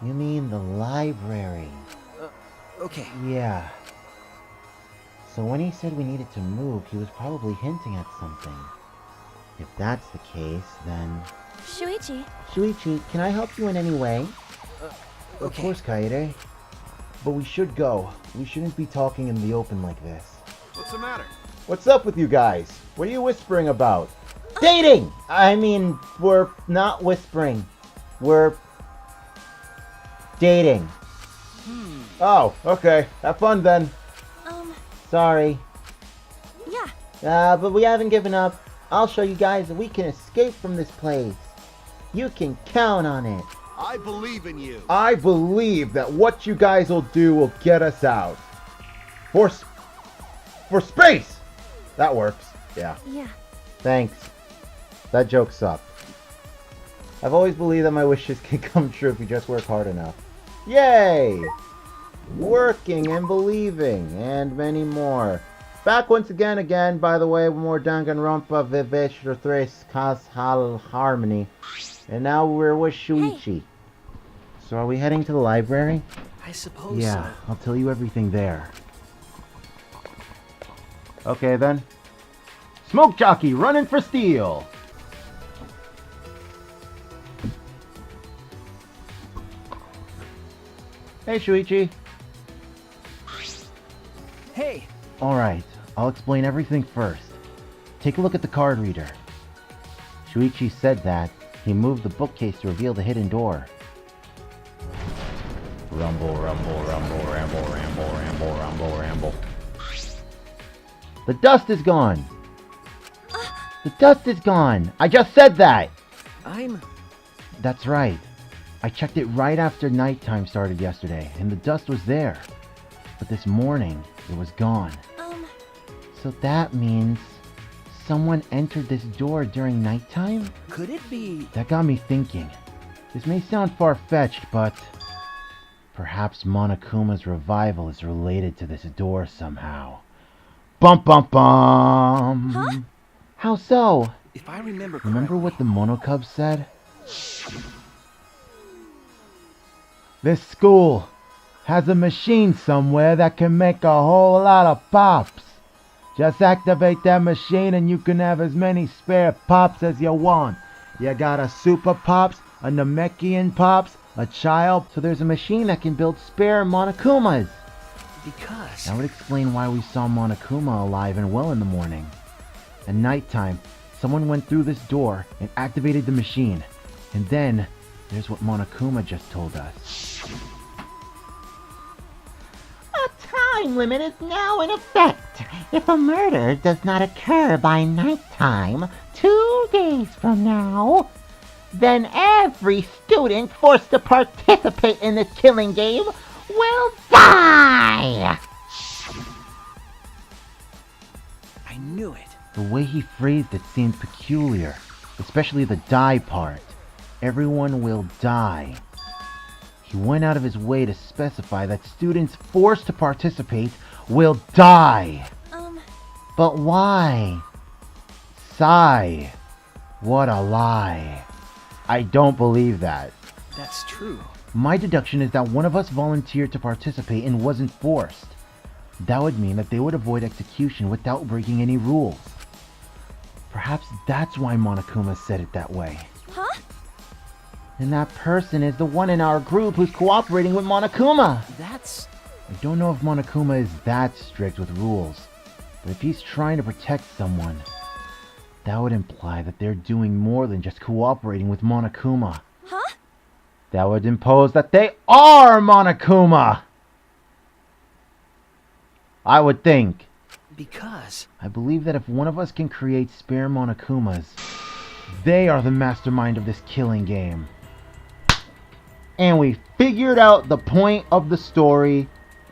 You mean the library? Okay. Yeah. So when he said we needed to move, he was probably hinting at something. If that's the case, then... Shuichi. Shuichi, can I help you in any way? Okay. Of course, Kaede. But we should go. We shouldn't be talking in the open like this. What's the matter? What's up with you guys? What are you whispering about? Dating! I mean, we're not whispering. We're... dating. Oh, okay. Have fun then. Sorry. Yeah. But we haven't given up. I'll show you guys that we can escape from this place. You can count on it. I believe in you. I believe that what you guys will do will get us out. For space! That works. Yeah. Yeah. Thanks. That joke sucked. I've always believed that my wishes can come true if we just work hard enough. Yay! Working and believing, and many more. Back once again, by the way, more Danganronpa V3 Killing Harmony. And now we're with Shuichi. Hey. So are we heading to the library? I suppose Yeah, so. I'll tell you everything there. Okay then. Smoke jockey running for steel! Hey Shuichi. Hey! Alright, I'll explain everything first. Take a look at the card reader. Shuichi said that he moved the bookcase to reveal the hidden door. Rumble, rumble, rumble, ramble, ramble, ramble, ramble, ramble. The dust is gone! The dust is gone! I just said that! That's right. I checked it right after nighttime started yesterday, and the dust was there. But this morning, it was gone. So that means someone entered this door during nighttime? Could it be... That got me thinking. This may sound far-fetched, but... perhaps Monokuma's revival is related to this door somehow. Bum bum bum! Huh? How so? If I remember correctly... Remember what the Monokub said? This school has a machine somewhere that can make a whole lot of pops. Just activate that machine and you can have as many spare pops as you want. You got a Super Pops, a Namekian Pops, a Child. So there's a machine that can build spare Monokumas. Because... That would explain why we saw Monokuma alive and well in the morning. At nighttime, someone went through this door and activated the machine. And then, there's what Monokuma just told us. A time limit is now in effect. If a murder does not occur by nighttime, 2 days from now, then every student forced to participate in this killing game will die! I knew it. The way he phrased it seemed peculiar, especially the die part. Everyone will die. He went out of his way to specify that students forced to participate will die. But why? Sigh. What a lie. I don't believe that. That's true. My deduction is that one of us volunteered to participate and wasn't forced. That would mean that they would avoid execution without breaking any rules. Perhaps that's why Monokuma said it that way. Huh? And that person is the one in our group who's cooperating with Monokuma. That's... I don't know if Monokuma is that strict with rules, but if he's trying to protect someone, that would imply that they're doing more than just cooperating with Monokuma. Huh? That would impose that they are Monokuma! I would think. Because... I believe that if one of us can create spare Monokumas, they are the mastermind of this killing game. And we figured out the point of the story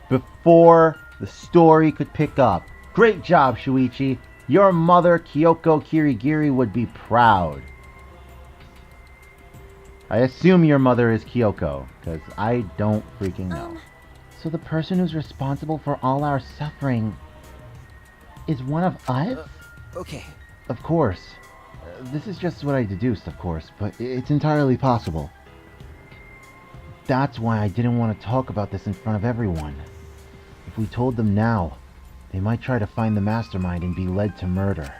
before the story could pick up. Great job, Shuichi. Your mother, Kyoko Kirigiri, would be proud. I assume your mother is Kyoko, because I don't freaking know. So the person who's responsible for all our suffering is one of us? Okay. Of course. This is just what I deduced, of course, but it's entirely possible. That's why I didn't want to talk about this in front of everyone. If we told them now, they might try to find the mastermind and be led to murder.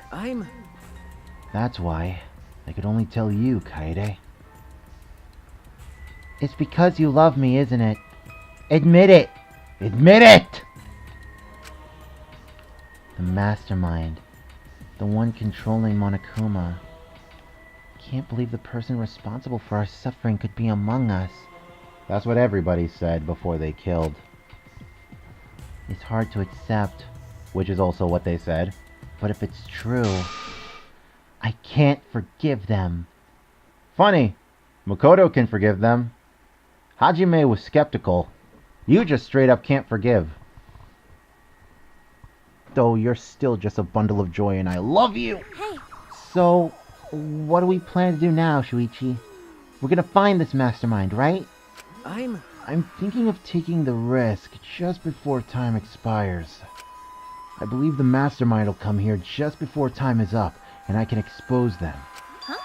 That's why I could only tell you, Kaede. It's because you love me, isn't it? Admit it! Admit it! The mastermind. The one controlling Monokuma. Can't believe the person responsible for our suffering could be among us. That's what everybody said before they killed. It's hard to accept, which is also what they said. But if it's true, I can't forgive them. Funny, Makoto can forgive them. Hajime was skeptical. You just straight up can't forgive. Though you're still just a bundle of joy and I love you! Hey! So, what do we plan to do now, Shuichi? We're gonna find this mastermind, right? I'm thinking of taking the risk just before time expires. I believe the mastermind will come here just before time is up, and I can expose them. Huh?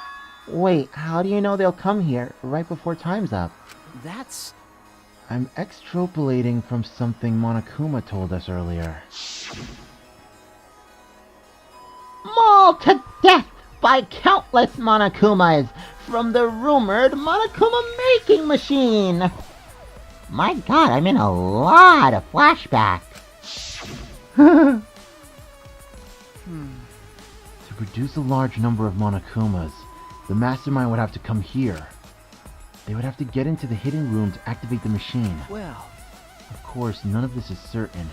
Wait, how do you know they'll come here right before time's up? I'm extrapolating from something Monokuma told us earlier. Mauled to death by countless Monokumas from the rumored Monokuma making machine. My god, I'm in a lot of flashbacks. To produce a large number of Monokumas, the mastermind would have to come here. They would have to get into the hidden room to activate the machine. Well, of course, none of this is certain.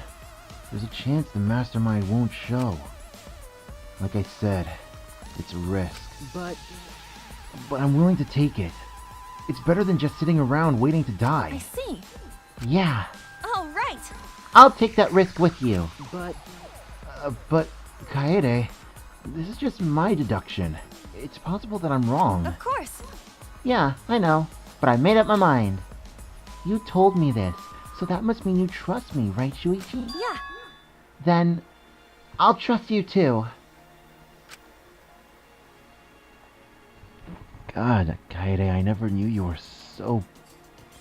There's a chance the mastermind won't show. Like I said, it's a risk. But I'm willing to take it. It's better than just sitting around waiting to I die. see. Yeah, Oh, right. I'll take that risk with you. But, Kaede, this is just my deduction. It's possible that I'm wrong. Of course. Yeah, I know, but I made up my mind. You told me this, so that must mean you trust me, right, Shuichi? Yeah. Then, I'll trust you too. God, Kaede, I never knew you were so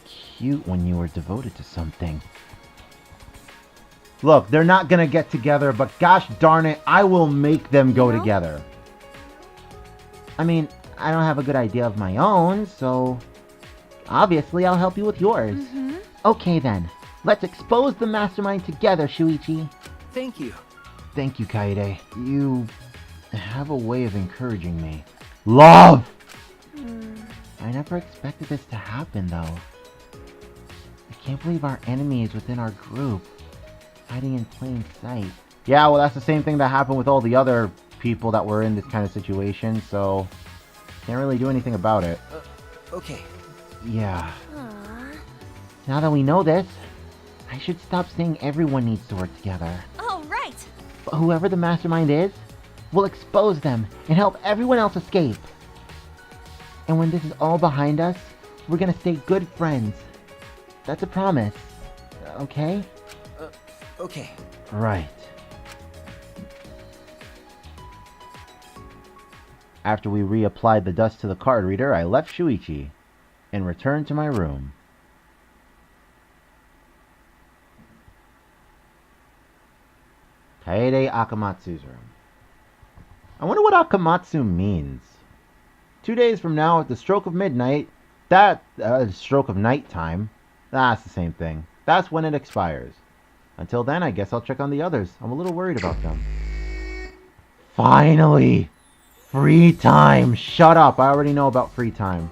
cute when you were devoted to something. Look, they're not gonna get together, but gosh darn it, I will make them go together. I mean, I don't have a good idea of my own, so obviously I'll help you with yours. Mm-hmm. Okay then, let's expose the mastermind together, Shuichi. thank you. Thank you, Kaede. You have a way of encouraging me. Love! I never expected this to happen, though. I can't believe our enemy is within our group, hiding in plain sight. Yeah, well, that's the same thing that happened with all the other people that were in this kind of situation, so can't really do anything about it. Okay. Yeah. Aww. Now that we know this, I should stop saying everyone needs to work together. Oh, right. But whoever the mastermind is, we'll expose them and help everyone else escape. And when this is all behind us, we're gonna stay good friends. That's a promise. Okay? Okay. Right. After we reapplied the dust to the card reader, I left Shuichi and returned to my room. Kaede Akamatsu's room. I wonder what Akamatsu means. 2 days from now, at the stroke of midnight, stroke of nighttime, that's the same thing. That's when it expires. Until then, I guess I'll check on the others. I'm a little worried about them. Finally! Free time! Shut up! I already know about free time.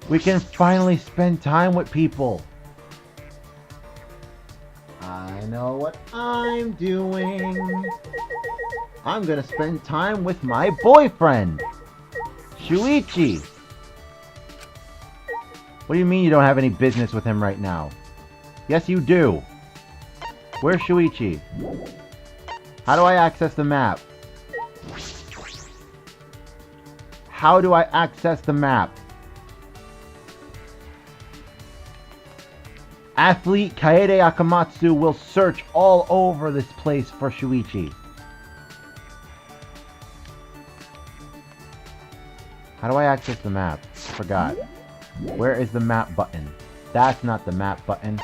We can finally spend time with people. I know what I'm doing. I'm gonna spend time with my boyfriend, Shuichi. What do you mean you don't have any business with him right now? Yes, you do. Where's Shuichi? How do I access the map? How do I access the map? Athlete Kaede Akamatsu will search all over this place for Shuichi. How do I access the map? Forgot. Where is the map button? That's not the map button.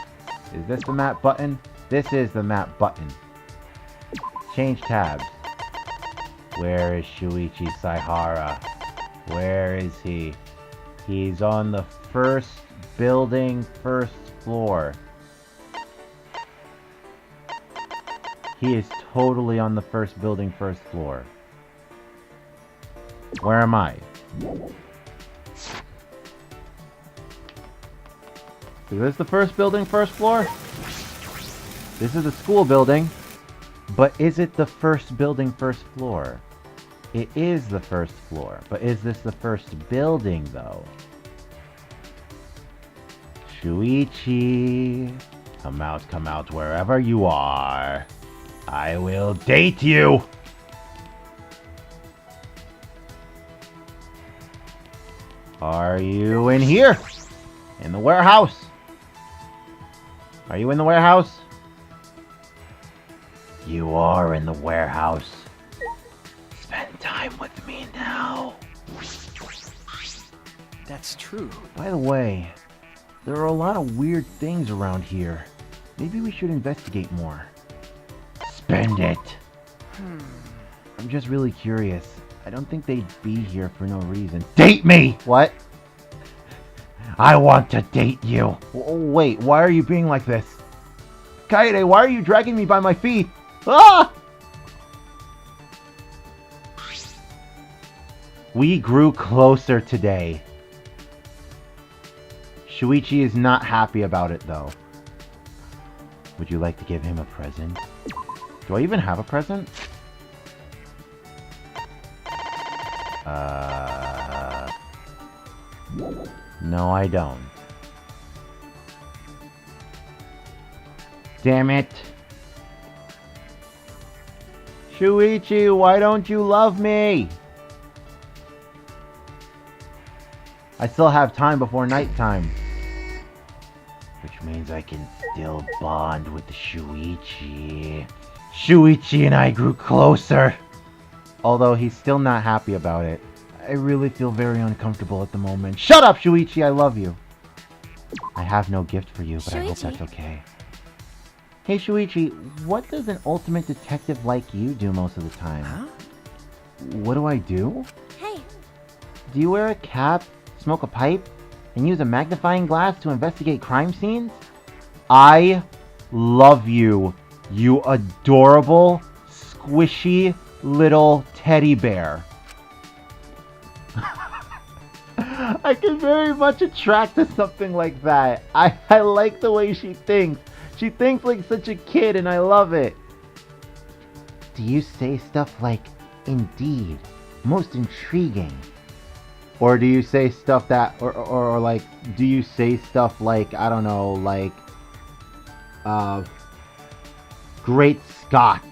Is this the map button? This is the map button. Change tabs. Where is Shuichi Saihara? Where is he? He's on the first building, first floor. He is totally on the first building, first floor. Where am I? Is this the first building, first floor? This is the school building. But is it the first building, first floor? It is the first floor. But is this the first building, though? Shuichi, come out wherever you are. I will date you! Are you in here? In the warehouse? Are you in the warehouse? You are in the warehouse. Spend time with me now. That's true. By the way, there are a lot of weird things around here. Maybe we should investigate more. Spend it. I'm just really curious. I don't think they'd be here for no reason. Date me! What? I want to date you. Wait, why are you being like this? Kaede, why are you dragging me by my feet? Ah! We grew closer today. Shuichi is not happy about it, though. Would you like to give him a present? Do I even have a present? No, I don't. Damn it. Shuichi, why don't you love me? I still have time before nighttime. Which means I can still bond with Shuichi. Shuichi and I grew closer. Although he's still not happy about it. I really feel very uncomfortable at the moment. Shut up, Shuichi! I love you. I have no gift for you, but I hope that's okay. Hey, Shuichi, what does an ultimate detective like you do most of the time? Huh? What do I do? Hey, Do you wear a cap, smoke a pipe, and use a magnifying glass to investigate crime scenes? I love you, you adorable, squishy little teddy bear. I can very much attract to something like that. I like the way she thinks. She thinks like such a kid and I love it. Do you say stuff like, indeed, most intriguing? Or do you say stuff that, or like, do you say stuff like, I don't know, like, Great Scott.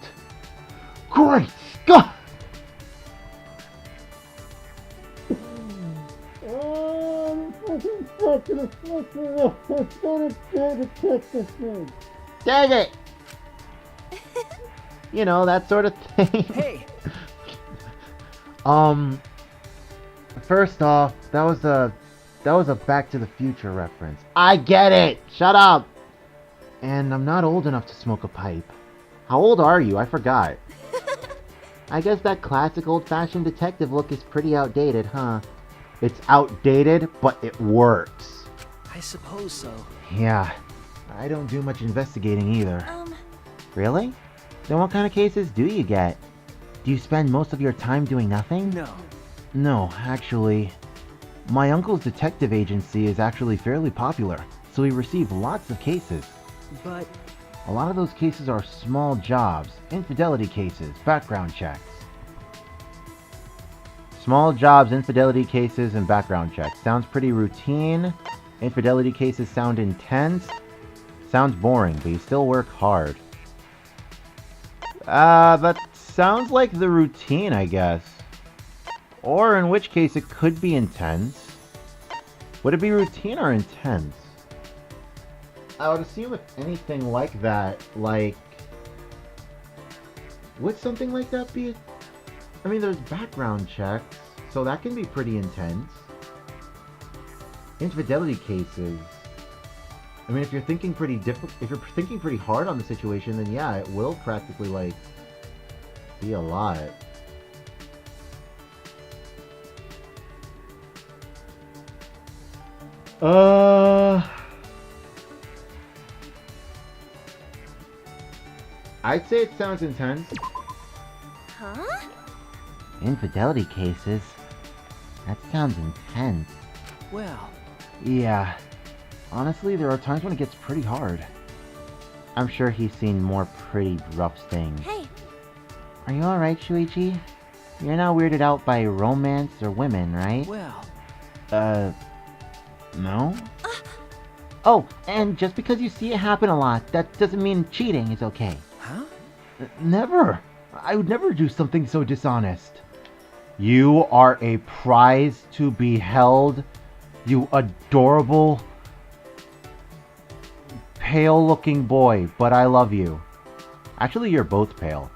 Great Scott! Dang it! You know, that sort of thing. Hey! First off, that was a Back to the Future reference. I get it! Shut up! And I'm not old enough to smoke a pipe. How old are you? I forgot. I guess that classic old-fashioned detective look is pretty outdated, huh? It's outdated, but it works. I suppose so. Yeah, I don't do much investigating either. Really? Then what kind of cases do you get? Do you spend most of your time doing nothing? No. No, actually. My uncle's detective agency is actually fairly popular, so we receive lots of cases. But A lot of those cases are small jobs, infidelity cases, background checks. Small jobs, infidelity cases, and background checks. Sounds pretty routine. Infidelity cases sound intense. Sounds boring, but you still work hard. That sounds like the routine, I guess. Or in which case it could be intense. Would it be routine or intense? I would assume if anything like that, like... Would something like that be... I mean, there's background checks, so that can be pretty intense. Infidelity cases. I mean, if you're thinking pretty hard on the situation, then yeah, it will practically, like, be a lot. I'd say it sounds intense. Huh? Infidelity cases? That sounds intense. Well, Yeah. Honestly, there are times when it gets pretty hard. I'm sure he's seen more pretty rough things. Hey, Are you alright, Shuichi? You're not weirded out by romance or women, right? well. No? Oh, and just because you see it happen a lot, that doesn't mean cheating is okay. Huh? Never. I would never do something so dishonest. You are a prize to be held, you adorable, pale-looking boy, but I love you. Actually, you're both pale.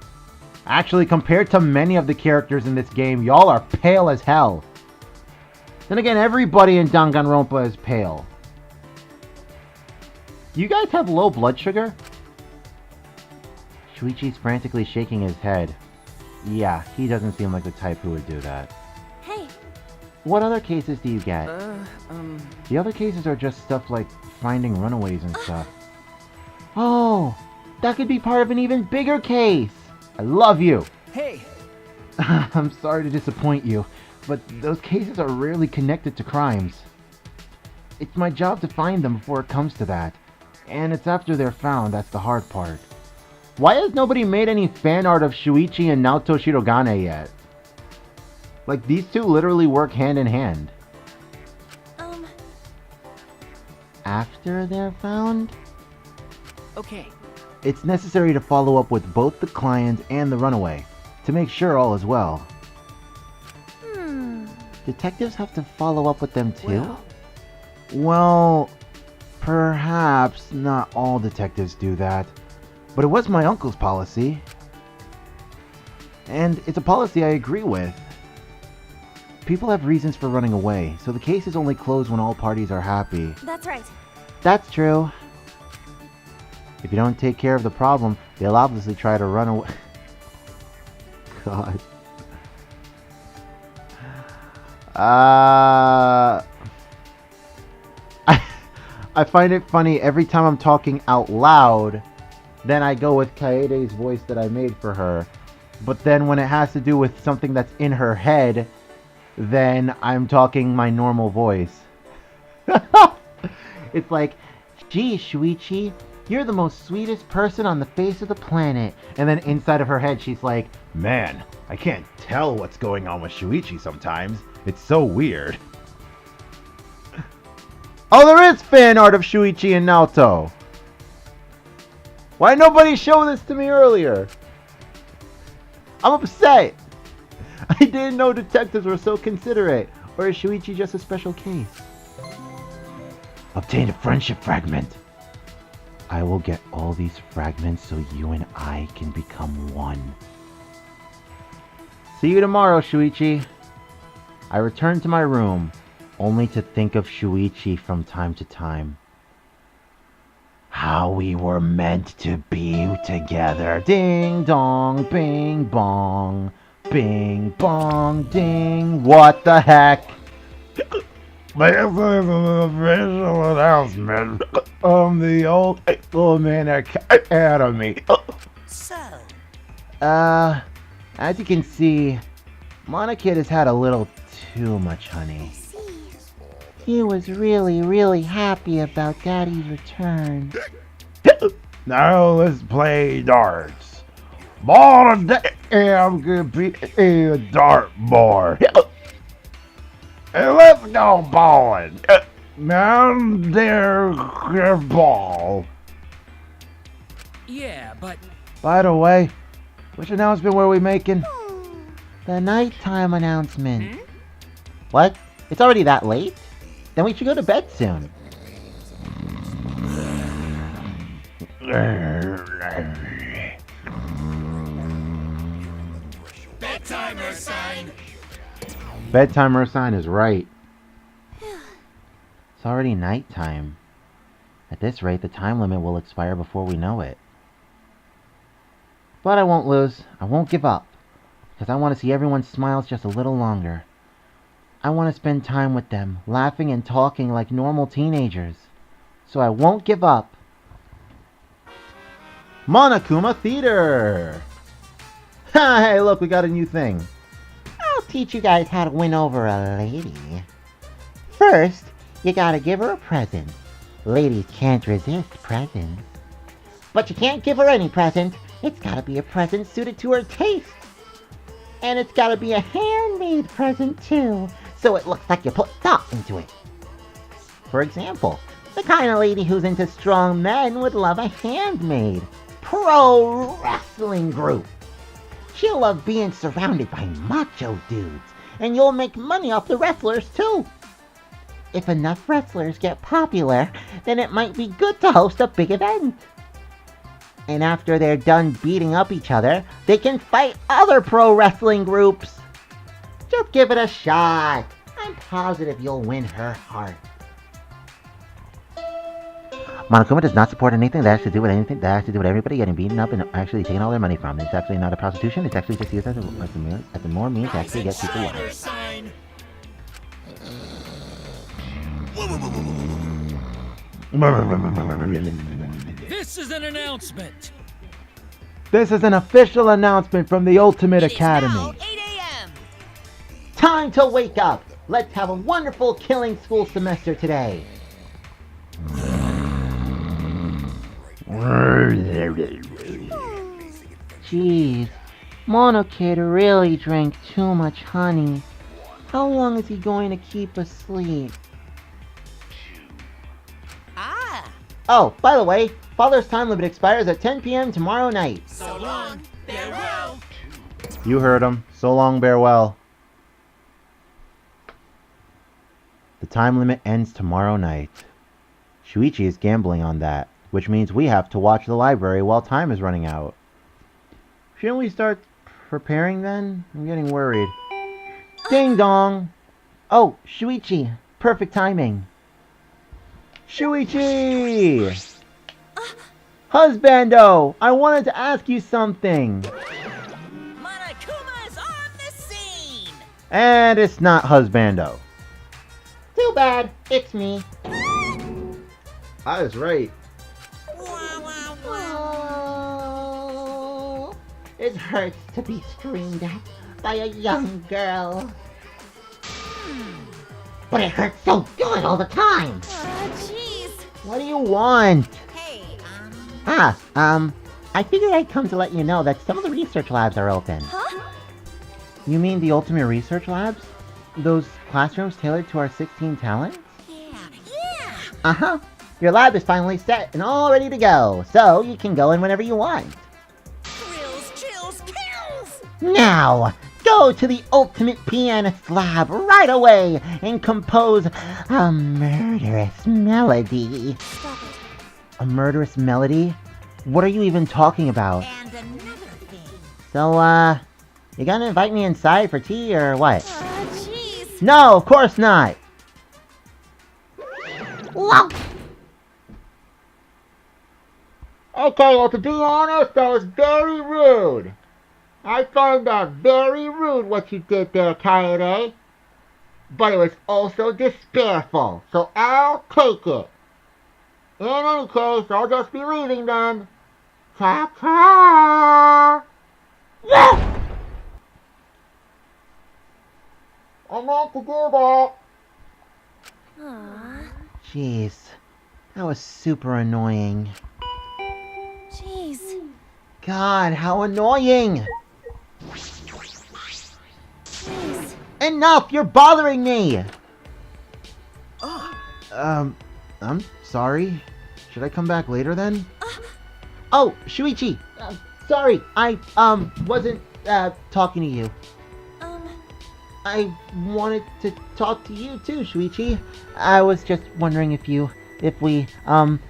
Actually, compared to many of the characters in this game, y'all are pale as hell. Then again, everybody in Danganronpa is pale. You guys have low blood sugar? Shuichi's frantically shaking his head. Yeah, he doesn't seem like the type who would do that. hey. What other cases do you get? The other cases are just stuff like finding runaways and stuff. Oh, that could be part of an even bigger case. I love you. Hey! I'm sorry to disappoint you, but those cases are rarely connected to crimes. It's my job to find them before it comes to that. And it's after they're found that's the hard part. Why has nobody made any fan art of Shuichi and Naoto Shirogane yet? Like, these two literally work hand in hand. After they're found? Okay. It's necessary to follow up with both the client and the runaway, to make sure all is well. Detectives have to follow up with them too? Well, perhaps not all detectives do that, but it was my uncle's policy. And it's a policy I agree with. People have reasons for running away, so the case is only closed when all parties are happy. That's right. That's true. If you don't take care of the problem, they'll obviously try to run away. God. I find it funny every time I'm talking out loud, then I go with Kaede's voice that I made for her. But then when it has to do with something that's in her head, then I'm talking my normal voice. It's like, gee, Shuichi, you're the most sweetest person on the face of the planet. And then inside of her head, she's like, man, I can't tell what's going on with Shuichi sometimes. It's so weird. Oh, there is fan art of Shuichi and Naoto. Why nobody show this to me earlier? I'm upset. I didn't know detectives were so considerate. Or is Shuichi just a special case? Obtain a friendship fragment. I will get all these fragments so you and I can become one. See you tomorrow, Shuichi. I return to my room, only to think of Shuichi from time to time. How we were meant to be together. Ding dong, bing bong. Bing bong, ding. What the heck? This is an official announcement from the old man Academy. So, As you can see, Monokid has had a little too much honey. He was really, really happy about Daddy's return. Now let's play darts. Ball damn could be a dart board. And let's go bowling. Down there, ball. Yeah, but By the way, which announcement were we making? The nighttime announcement. What? It's already that late? Then we should go to bed soon. Bedtimer sign. Bedtimer sign is right. It's already nighttime. At this rate, the time limit will expire before we know it. But I won't lose. I won't give up. Because I want to see everyone's smiles just a little longer. I want to spend time with them, laughing and talking like normal teenagers. So I won't give up. Monokuma Theater! Hey, look, we got a new thing. I'll teach you guys how to win over a lady. First, you gotta give her a present. Ladies can't resist presents. But you can't give her any present. It's gotta be a present suited to her taste. And it's gotta be a handmade present too, so it looks like you put thought into it. For example, the kind of lady who's into strong men would love a handmade pro wrestling group. She'll love being surrounded by macho dudes, and you'll make money off the wrestlers too. If enough wrestlers get popular, then it might be good to host a big event. And after they're done beating up each other, they can fight other pro wrestling groups. Just give it a shot. I'm positive you'll win her heart. Monokuma does not support anything that has to do with everybody getting beaten up and actually taking all their money from. It's actually not a prostitution. It's actually just used as a more means to actually get people lives. This is an announcement. This is an official announcement from the Ultimate It is Academy. now 8 a.m. Time to wake up. Let's have a wonderful killing school semester today. Jeez, Monokid really drank too much honey. How long is he going to keep asleep? Ah, Oh, by the way, Father's time limit expires at 10 p.m. tomorrow night. so long, farewell. You heard him. So long, bear well. The time limit ends tomorrow night. Shuichi is gambling on that, which means we have to watch the library while time is running out. Shouldn't we start preparing then? I'm getting worried. Ding dong! Oh, Shuichi. Perfect timing. Shuichi! Husbando! I wanted to ask you something. Monokuma is on the scene. And it's not Husbando. Too bad, it's me. I was right. Oh, it hurts to be screamed at by a young girl. But it hurts so good all the time. Jeez. What do you want? Hey, I figured I'd come to let you know that some of the research labs are open. huh? You mean the Ultimate Research Labs? Those classrooms tailored to our 16 talents? Yeah. Uh-huh. Your lab is finally set and all ready to go, so you can go in whenever you want. Thrills, chills, kills. Now, go to the Ultimate Pianist Lab right away and compose a murderous melody. Stop it. A murderous melody? What are you even talking about? And another thing. So, you gonna invite me inside for tea or what? Jeez. No, of course not! Whoa. Okay, well, to be honest, that was very rude. I find that very rude what you did there, Kaede. But it was also despairful, so I'll take it. In any case, I'll just be leaving then. Ta-ta! Yeah! I meant to do that. Aww. Jeez, that was super annoying. Jeez. God, how annoying! Jeez. Enough! You're bothering me! I'm sorry. Should I come back later then? Oh, Shuichi! Sorry, I, wasn't, talking to you. I wanted to talk to you too, Shuichi. I was just wondering if we,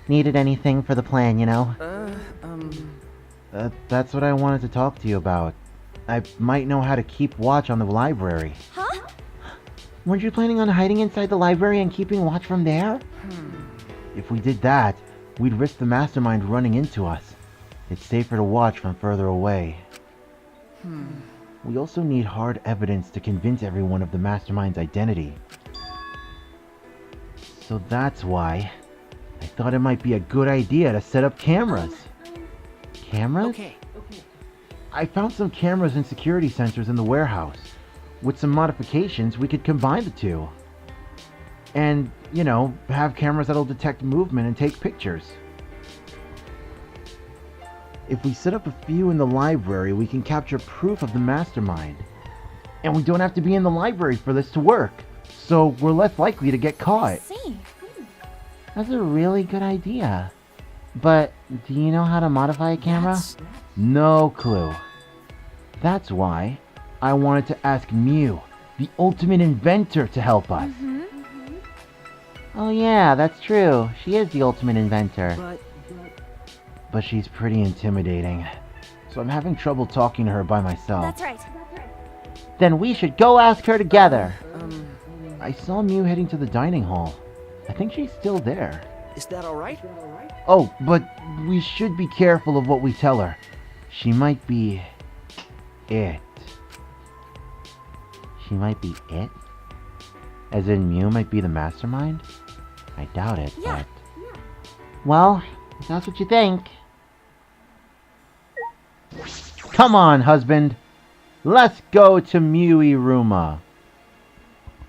needed anything for the plan, you know? That's what I wanted to talk to you about. I might know how to keep watch on the library. Huh? Weren't you planning on hiding inside the library and keeping watch from there? If we did that, we'd risk the mastermind running into us. It's safer to watch from further away. We also need hard evidence to convince everyone of the mastermind's identity. So that's why I thought it might be a good idea to set up cameras. Cameras? Okay. I found some cameras and security sensors in the warehouse. With some modifications, we could combine the two. And, you know, have cameras that'll detect movement and take pictures. If we set up a few in the library, we can capture proof of the mastermind. And we don't have to be in the library for this to work. So we're less likely to get I caught. see. That's a really good idea. But do you know how to modify a camera? No clue. That's why I wanted to ask Mew, the ultimate inventor, to help us. Oh yeah, that's true. She is the ultimate inventor. But she's pretty intimidating. So I'm having trouble talking to her by myself. That's right. Then we should go ask her together. I saw Mew heading to the dining hall. I think she's still there. Is that alright? Oh, but we should be careful of what we tell her. She might be... it. She might be it? As in Mew might be the mastermind? I doubt it, Yeah. but... Well, if that's what you think. Come on, husband. Let's go to Muiruma.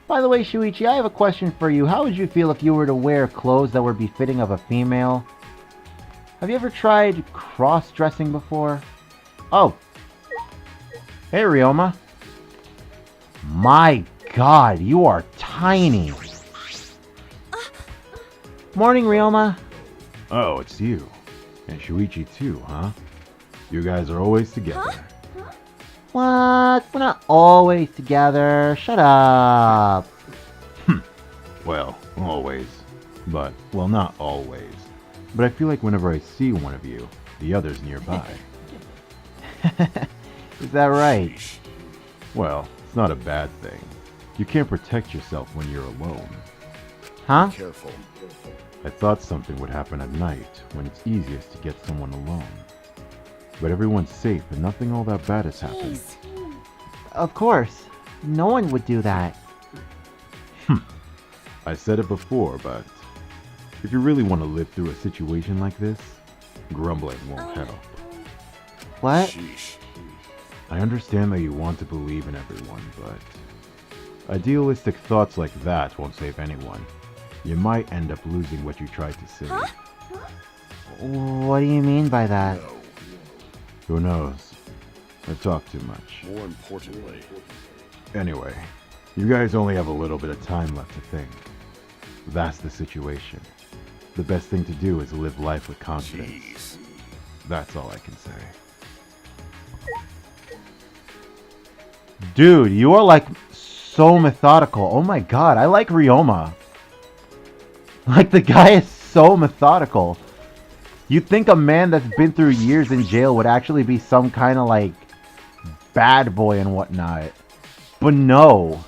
By the way, Shuichi, I have a question for you. How would you feel if you were to wear clothes that were befitting of a female? Have you ever tried cross-dressing before? Oh. Hey, Ryoma. My god, you are tiny. Morning, Ryoma. Oh, it's you. And Shuichi too, huh? You guys are always together. What? We're not always together. Shut up. Well, always. But, well, not always. But I feel like whenever I see one of you, the other's nearby. Is that right? Well, it's not a bad thing. You can't protect yourself when you're alone. Huh? Careful. I thought something would happen at night, when it's easiest to get someone alone. But everyone's safe and nothing all that bad has happened. Jeez. Of course. No one would do that. I said it before, but if you really want to live through a situation like this, grumbling won't help. What? Sheesh. I understand that you want to believe in everyone, but idealistic thoughts like that won't save anyone. You might end up losing what you tried to save. What do you mean by that? No. Who knows? I've talked too much. More importantly, Anyway, you guys only have a little bit of time left to think. That's the situation. The best thing to do is live life with confidence. jeez. That's all I can say. Dude, you are like so methodical. Oh my god, I like Ryoma. Like the guy is so methodical. You'd think a man that's been through years in jail would actually be some kind of like bad boy and whatnot. But no.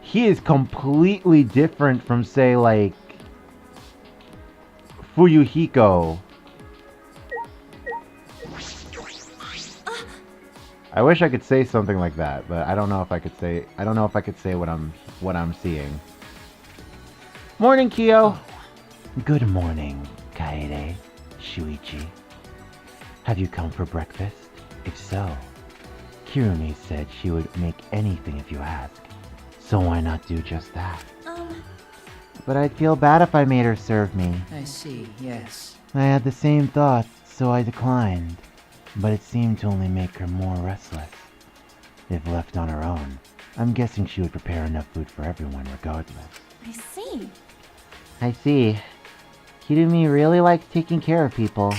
He is completely different from, say, like Fuyuhiko. I wish I could say something like that, but I don't know if I could say what I'm seeing. Morning, Kyo. Good morning, Kaede, Shuichi. Have you come for breakfast? If so, Kirumi said she would make anything if you ask. So why not do just that? But I'd feel bad if I made her serve me. I see, yes. I had the same thoughts, so I declined. But it seemed to only make her more restless. If left on her own, I'm guessing she would prepare enough food for everyone regardless. I see. I see. Kirumi really likes taking care of people.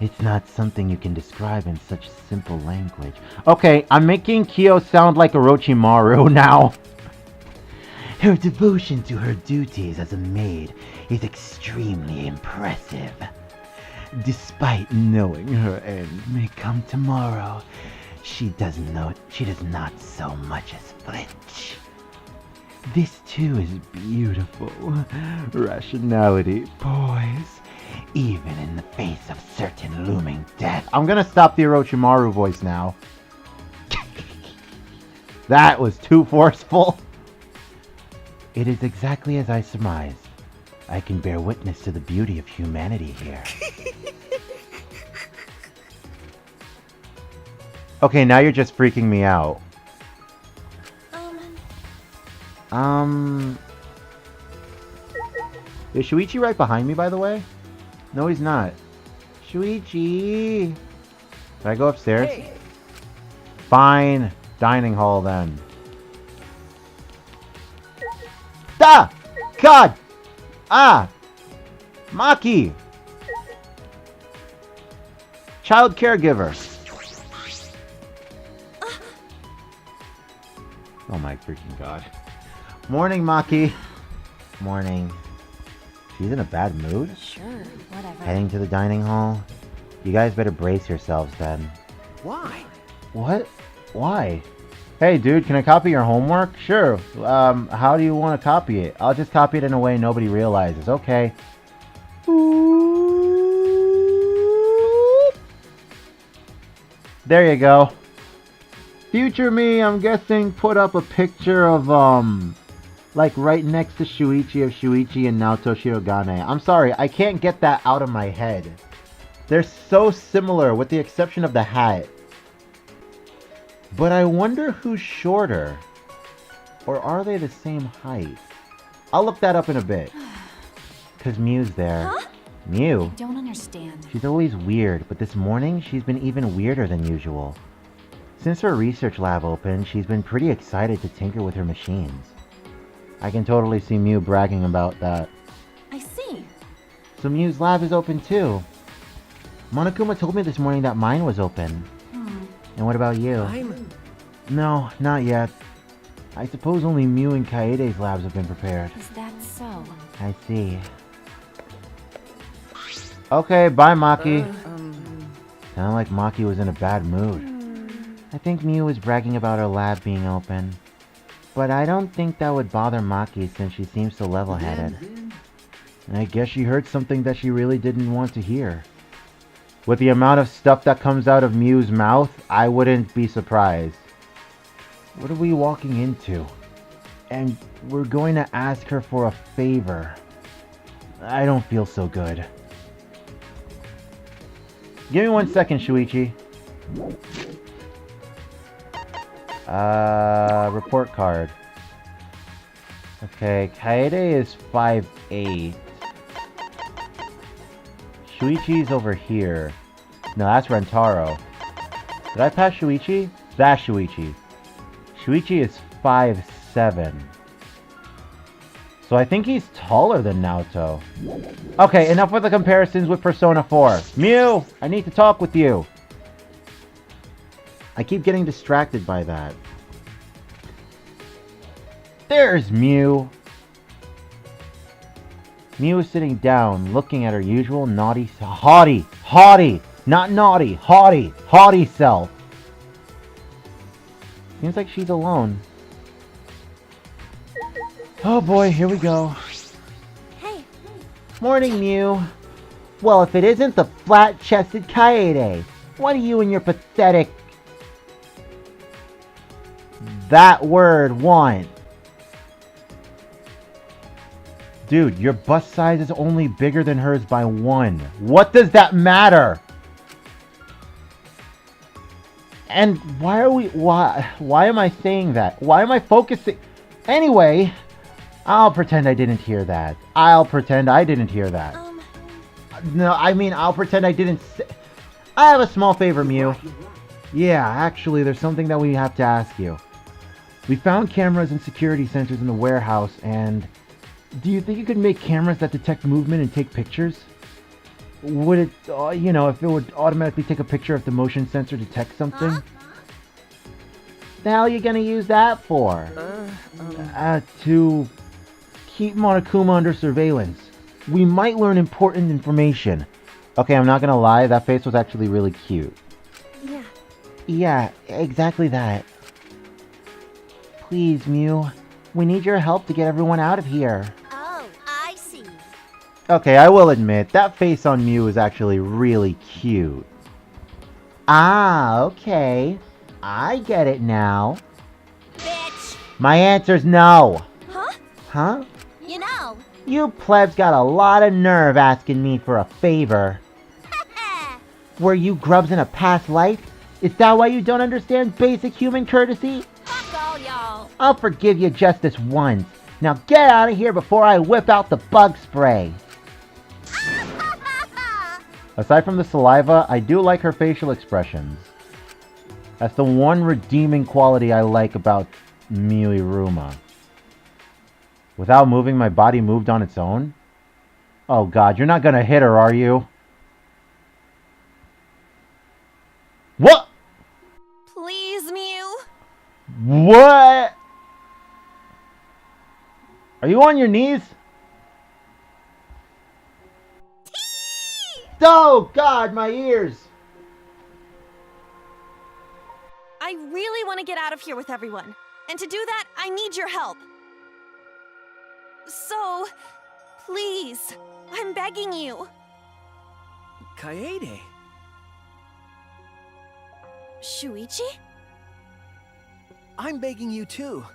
It's not something you can describe in such simple language. Okay, I'm making Kyo sound like Orochimaru now. Her devotion to her duties as a maid is extremely impressive. Despite knowing her end may come tomorrow, she does not so much as flinch. This too is beautiful. Rationality, boys. Even in the face of certain looming death. I'm gonna stop the Orochimaru voice now. That was too forceful. It is exactly as I surmised. I can bear witness to the beauty of humanity here. Okay, now you're just freaking me out. Is Shuichi right behind me, by the way? No, he's not. Shuichi! Did I go upstairs? Hey. Fine. Dining hall, then. Ah! God! Ah! Maki! Child caregiver. Oh my freaking god. Morning, Maki. Morning. She's in a bad mood? Sure, whatever. Heading to the dining hall? You guys better brace yourselves then. Why? What? Why? Hey dude, can I copy your homework? Sure. How do you want to copy it? I'll just copy it in a way nobody realizes. Okay. There you go. Future me, I'm guessing, put up a picture of, like right next to Shuichi of Shuichi and Naoto Shirogane. I'm sorry, I can't get that out of my head. They're so similar with the exception of the hat. But I wonder who's shorter. Or are they the same height? I'll look that up in a bit. Cause Mew's there. Huh? Mew? I don't understand. She's always weird, but this morning she's been even weirder than usual. Since her research lab opened, she's been pretty excited to tinker with her machines. I can totally see Mew bragging about that. I see. So Mew's lab is open too. Monokuma told me this morning that mine was open. And what about you? No, not yet. I suppose only Mew and Kaede's labs have been prepared. Is that so? I see. Okay, bye Maki. Sounded like Maki was in a bad mood. I think Mew was bragging about her lab being open. But I don't think that would bother Maki since she seems so level-headed. I guess she heard something that she really didn't want to hear. With the amount of stuff that comes out of Mew's mouth, I wouldn't be surprised. What are we walking into? And we're going to ask her for a favor. I don't feel so good. Give me 1 second, Shuichi. Report card. Okay, Kaede is 5'8". Shuichi's over here. No, that's Rentaro. Did I pass Shuichi? That's Shuichi. Shuichi is 5'7". So I think he's taller than Naoto. Okay, enough with the comparisons with Persona 4. Mew, I need to talk with you. I keep getting distracted by that. There's Mew. Mew is sitting down, looking at her usual haughty, not naughty, haughty self. Seems like she's alone. Oh boy, here we go. Hey. Morning, Mew. Well, if it isn't the flat-chested Kaede, what do you and your pathetic... that word want? Dude, your bust size is only bigger than hers by 1. What does that matter? And why am I saying that? Why am I focusing? Anyway, I'll pretend I didn't hear that. I'll pretend I didn't hear that. No, I mean, I'll pretend I didn't say... I have a small favor, Mew. Yeah, actually, there's something that we have to ask you. We found cameras and security sensors in the warehouse, and... do you think you could make cameras that detect movement and take pictures? Would it, you know, if it would automatically take a picture if the motion sensor detects something? The hell are you gonna use that for? To keep Monokuma under surveillance. We might learn important information. Okay, I'm not gonna lie, that face was actually really cute. Yeah. Yeah, exactly that. Please, Mew. We need your help to get everyone out of here. Oh, I see. Okay, I will admit, that face on Mew is actually really cute. Ah, okay. I get it now. Bitch! My answer's no. Huh? Huh? You know. You plebs got a lot of nerve asking me for a favor. Were you grubs in a past life? Is that why you don't understand basic human courtesy? Fuck all y'all. I'll forgive you just this once. Now get out of here before I whip out the bug spray. Aside from the saliva, I do like her facial expressions. That's the one redeeming quality I like about Miiruma. Without moving, my body moved on its own? Oh god, you're not gonna hit her, are you? What? Please, Mew. What? Are you on your knees? Oh god, my ears! I really want to get out of here with everyone. And to do that, I need your help. So, please, I'm begging you. Kaede. Shuichi? I'm begging you too.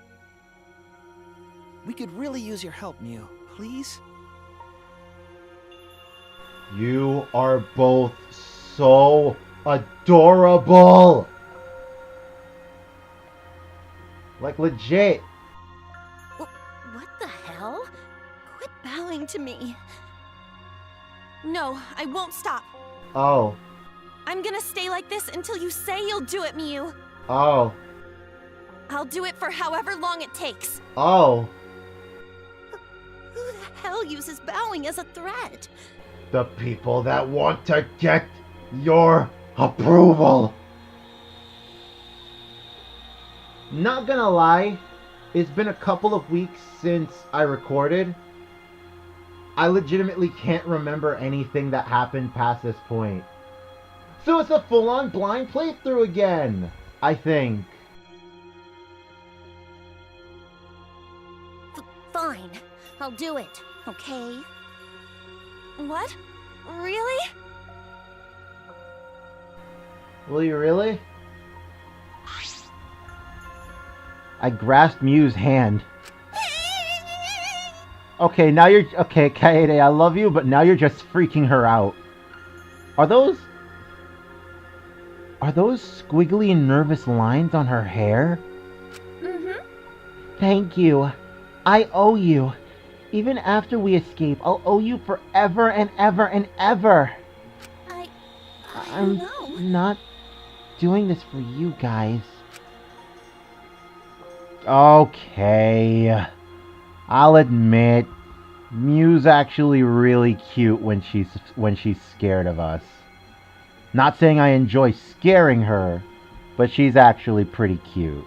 We could really use your help, Mew. Please? You are both so adorable! Like legit. What the hell? Quit bowing to me. No, I won't stop. Oh. I'm gonna stay like this until you say you'll do it, Mew. Oh. I'll do it for however long it takes. Oh. Who the hell uses bowing as a threat? The people that want to get your approval. Not gonna lie, it's been a couple of weeks since I recorded. I legitimately can't remember anything that happened past this point. So it's a full-on blind playthrough again, I think. Fine, I'll do it, okay? What? Really? Will you really? I grasped Mew's hand. Okay, now you're... Okay, Kaede, I love you, but now you're just freaking her out. Are those squiggly and nervous lines on her hair? Mm-hmm. Thank you. I owe you. Even after we escape, I'll owe you forever and ever and ever. I'm know. not doing this for you guys. Okay. I'll admit, Mew's actually really cute when she's scared of us. Not saying I enjoy scaring her, but she's actually pretty cute.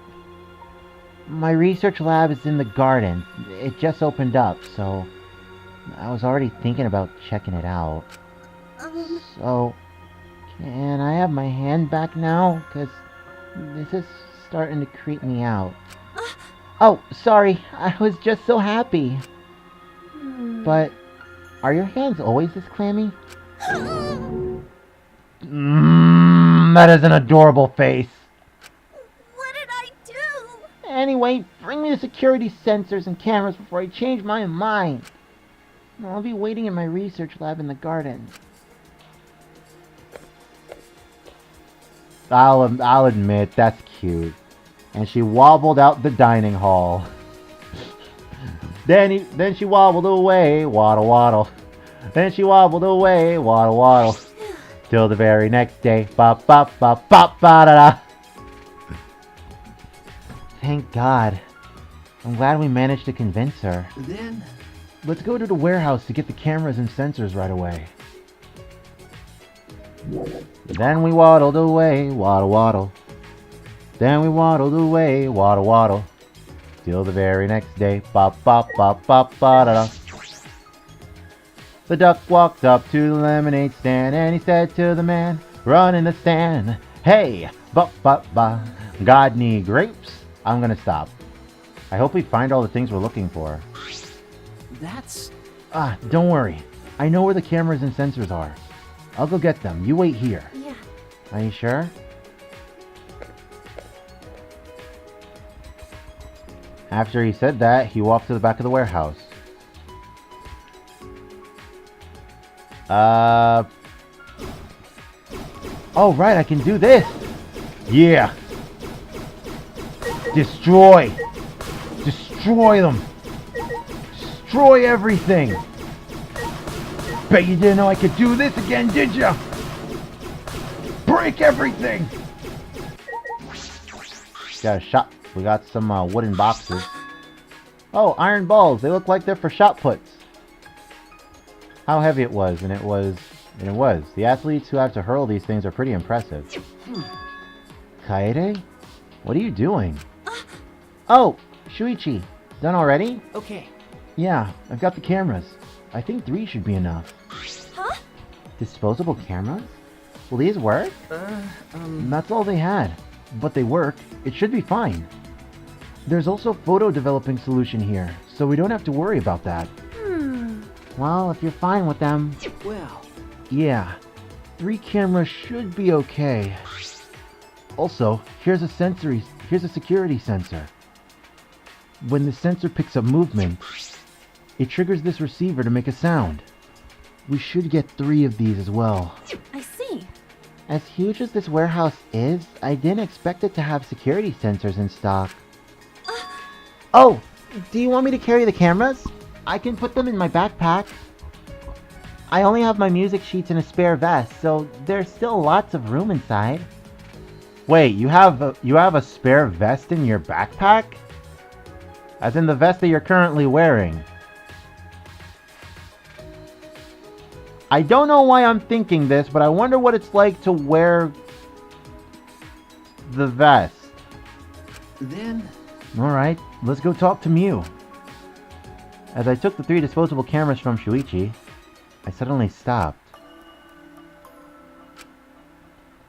My research lab is in the garden. It just opened up, so I was already thinking about checking it out. So, can I have my hand back now? Because this is starting to creep me out. Oh, sorry. I was just so happy. But are your hands always this clammy? That is an adorable face. What did I do? Anyway, bring me the security sensors and cameras before I change my mind. I'll be waiting in my research lab in the garden. I'll admit, that's cute. And she wobbled out the dining hall. Then she wobbled away, waddle waddle. Then she wobbled away, waddle waddle. Till the very next day, bop bop bop bop ba da da. Thank God. I'm glad we managed to convince her. Then... Let's go to the warehouse to get the cameras and sensors right away. Then we waddled away, waddle waddle. Then we waddled away, waddle waddle. Till the very next day, bop bop bop bop ba da da. The duck walked up to the lemonade stand and he said to the man, run in the stand, hey, Ba-ba-ba. Got any grapes? I'm gonna stop. I hope we find all the things we're looking for. That's... Don't worry. I know where the cameras and sensors are. I'll go get them. You wait here. Yeah. Are you sure? After he said that, he walked to the back of the warehouse. Oh, right, I can do this. Yeah. Destroy. Destroy them. Destroy everything. Bet you didn't know I could do this again, did ya? Break everything. Got a shot. We got some wooden boxes. Oh, iron balls. They look like they're for shot puts. How heavy it was, and it was. The athletes who have to hurl these things are pretty impressive. Kaede? What are you doing? Oh, Shuichi. Done already? Okay. Yeah, I've got the cameras. I think 3 should be enough. Huh? Disposable cameras? Will these work? That's all they had. But they work. It should be fine. There's also a photo developing solution here, so we don't have to worry about that. Well, if you're fine with them. Well... Yeah, 3 cameras should be okay. Also, here's a security sensor. When the sensor picks up movement, it triggers this receiver to make a sound. We should get 3 of these as well. I see. As huge as this warehouse is, I didn't expect it to have security sensors in stock. Oh, do you want me to carry the cameras? I can put them in my backpack. I only have my music sheets and a spare vest, so there's still lots of room inside. Wait, you have a spare vest in your backpack? As in the vest that you're currently wearing? I don't know why I'm thinking this, but I wonder what it's like to wear the vest. Then... Alright, let's go talk to Mew. As I took the 3 disposable cameras from Shuichi, I suddenly stopped.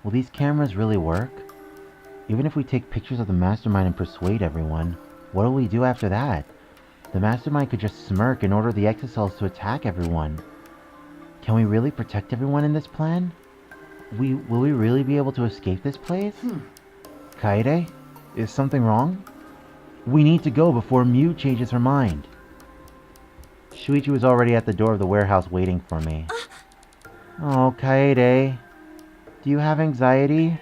Will these cameras really work? Even if we take pictures of the mastermind and persuade everyone, what will we do after that? The mastermind could just smirk and order the exocells to attack everyone. Can we really protect everyone in this plan? Will we really be able to escape this place? Kaede? Is something wrong? We need to go before Mew changes her mind. Shuichi was already at the door of the warehouse waiting for me. Oh, Kaede. Do you have anxiety?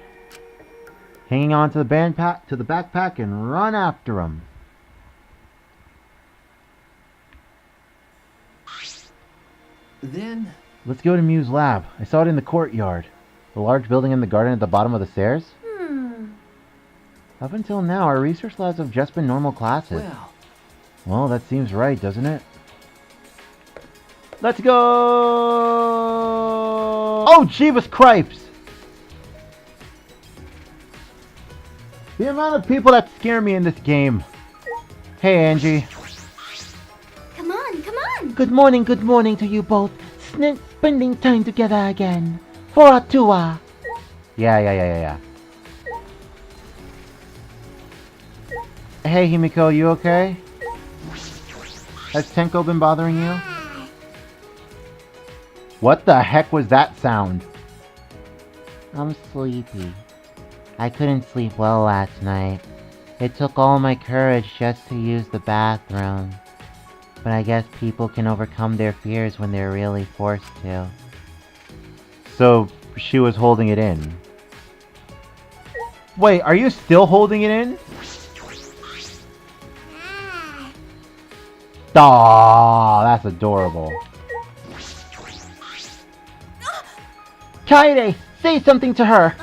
Hanging on to the backpack and run after him. Then... Let's go to Mew's lab. I saw it in the courtyard. The large building in the garden at the bottom of the stairs. Up until now, our research labs have just been normal classes. Well, that seems right, doesn't it? Let's go! Oh, Jeebus Cripes! The amount of people that scare me in this game. Hey, Angie. Come on, come on! Good morning to you both. Spending time together again. For a tour. Yeah. Hey, Himiko, you okay? Has Tenko been bothering you? What the heck was that sound? I'm sleepy. I couldn't sleep well last night. It took all my courage just to use the bathroom. But I guess people can overcome their fears when they're really forced to. So, she was holding it in. Wait, are you still holding it in? Aww, that's adorable. Kaede, say something to her.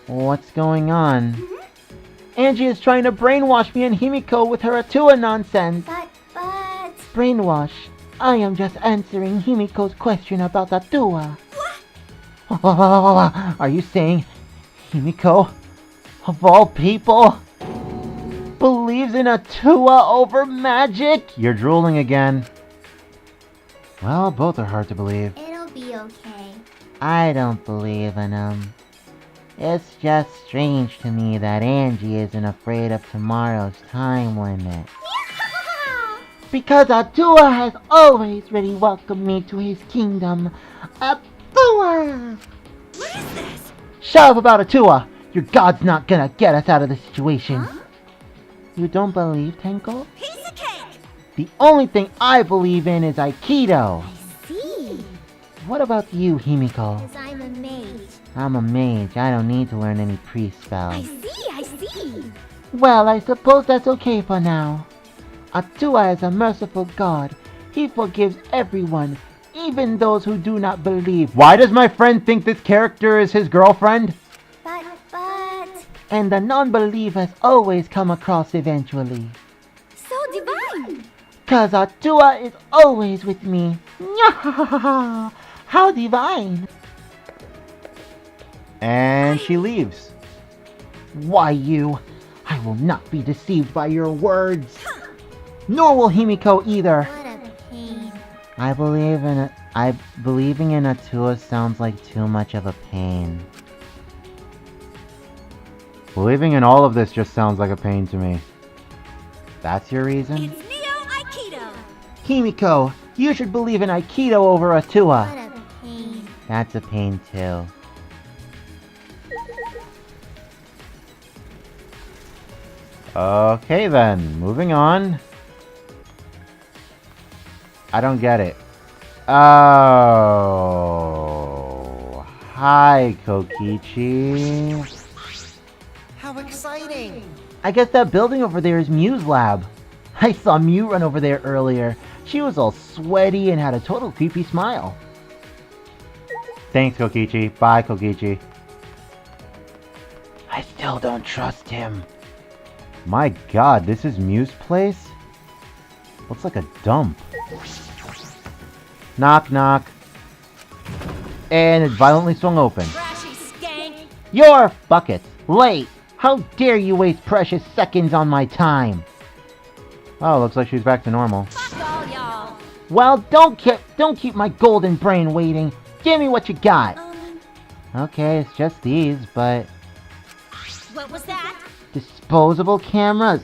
What's going on? Angie is trying to brainwash me and Himiko with her Atua nonsense. But... Brainwash? I am just answering Himiko's question about Atua. Are you saying Himiko, of all people, believes in Atua over magic? You're drooling again. Well, both are hard to believe. It'll be okay. I don't believe in him. It's just strange to me that Angie isn't afraid of tomorrow's time limit. Because Atua has always really welcomed me to his kingdom. Atua! What is this? Shut up about Atua! Your god's not gonna get us out of this situation. Huh? You don't believe, Tenko? Piece of cake! The only thing I believe in is Aikido. See, What about you, Himiko? because I'm a mage. I'm a mage. I don't need to learn any priest spells. I see. Well, I suppose that's okay for now. Atua is a merciful god. He forgives everyone, even those who do not believe. Why does my friend think this character is his girlfriend? But, And the non-believers always come across eventually. so divine. 'Cause Atua is always with me. How divine! And she leaves. Why you? I will not be deceived by your words. Nor will Himiko either. What a pain. Believing in Atua sounds like too much of a pain. Believing in all of this just sounds like a pain to me. That's your reason? It's Neo Aikido! Himiko, you should believe in Aikido over Atua. What a pain. That's a pain too. Okay then, moving on. I don't get it. Oh, hi Kokichi. How exciting! I guess that building over there is Mew's lab. I saw Mew run over there earlier. She was all sweaty and had a total creepy smile. Thanks, Kokichi. Bye, Kokichi. I still don't trust him. My god, this is Mew's place? Looks like a dump. Knock, knock. And it violently swung open. Trashy skank! Your bucket. Late. How dare you waste precious seconds on my time? Oh, looks like she's back to normal. Fuck all y'all! Well, don't keep my golden brain waiting. Give me what you got. Okay, it's just these, but What was that? disposable cameras.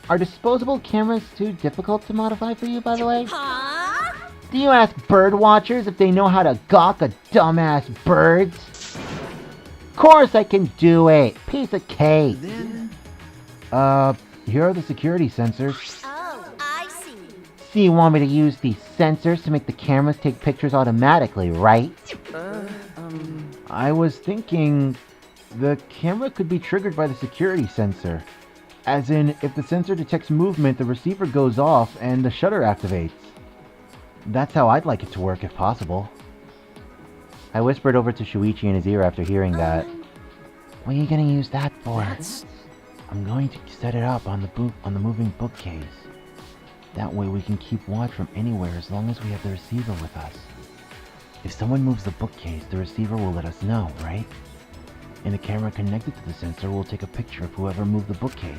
Are disposable cameras too difficult to modify for you, by the way? Huh? Do you ask bird watchers if they know how to gawk a dumbass birds? Course I can do it. Piece of cake. Then, Here are the security sensors. Oh, I see. See, you want me to use these sensors to make the cameras take pictures automatically, right? I was thinking the camera could be triggered by the security sensor. As in, if the sensor detects movement, the receiver goes off and the shutter activates. That's how I'd like it to work if possible. I whispered over to Shuichi in his ear after hearing that. What are you gonna use that for? I'm going to set it up on the moving bookcase. That way we can keep watch from anywhere as long as we have the receiver with us. If someone moves the bookcase, the receiver will let us know, right? And the camera connected to the sensor will take a picture of whoever moved the bookcase.